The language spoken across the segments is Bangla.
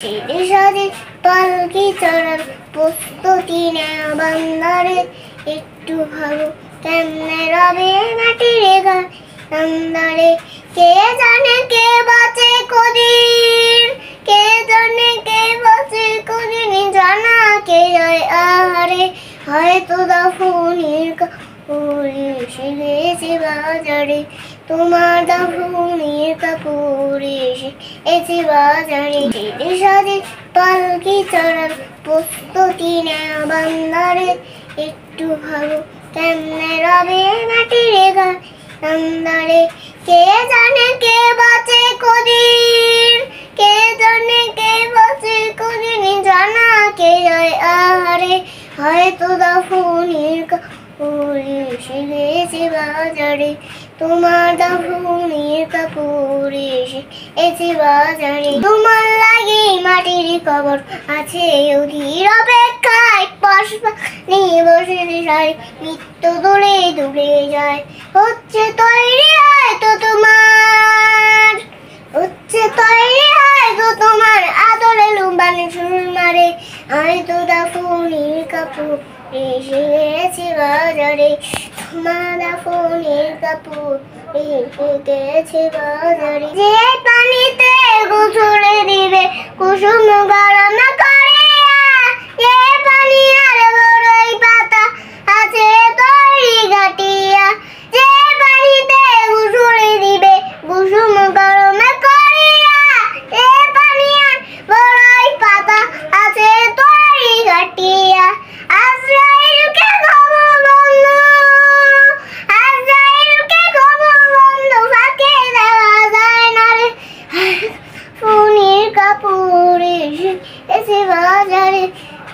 সিঁড়ি সাজে পালকি চড়ার প্রস্তুতি নেওয়া বান্দারে, একটু ভাবো কেমনে রবে মাটির গান বান্দারে। কে জানে কে বাঁচে কদিন, কে জানে কে বাঁচে কদিন, জানা কে যায় আহারে। হয়তো দাফনের কাপড়ে এসে গেছে বাজারে, তোমার দাফনের কাপড়ে এসে বাজারে। সিঁড়ি সাজে পালকি চড়ার প্রস্তুতি নেওয়া বান্দারে, একটু ভাবো কেমনে রবে মাটির গান বান্দারে। কে জানে কে বাঁচে কদিন, কে জানে কে বাঁচে কদিন, জানা কে যায় আহারে। হয়তো দাফনের কাপড়ে এসে গেছে বাজারে, তোমার দাফনের কাপড়ে এসে বাজারে। তোমার লাগে মাটির কবর আছে অধীর অপেক্ষায়, নিয়ে বসে সারি নিত্য দূরে দূরে যায়। হচ্ছে তৈরি হয়তো তোমার, হচ্ছে তৈরি হয়তো তোমার আদরে লুম্বানে সুর মারে। হয়তো দাফনের কাপড় এসে গেছে বাজারে, তোমার দাফনের কাপড় এসে গেছে বাজারে। যে পানিতে গোসল দিবে কুসুম গরম করিয়া, যে পানি আর বড়ই পাতা আছে তৈরি ঘাটিয়া। যে পানিতে গোসল দিবে কুসুম গরম করিয়া, যে পানি আর বড়ই পাতা আছে তৈরি ঘাটিয়া। আজরাইলকে খবর বন্ধু, আজরাইলকে খবর বন্ধু, ফাঁকে দেওয়া যায় না রে। দাফনের কাপড় এসে বাজারে,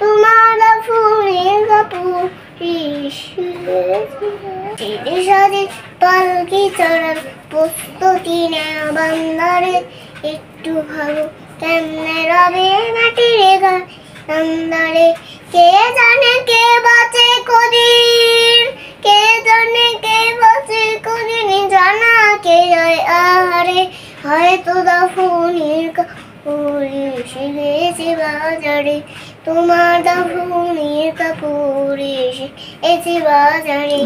তোমার দাফনের কাপড় সিঁড়ি সাজে পালকি চড়ার প্রস্তুতি নেওয়া বান্দারে, একটু ভাবো কেমনে রবে মাটির গান বান্দারে। কে জানে কে বাঁচে কদিন, কে জানে কে বাঁচে কদিন, জানা কে যায় আহারে। হয়তো দাফনের কাপড়ে এসে গেছে বাজারে, তোমার দাফনের কাপড়ে এসে বাজারে।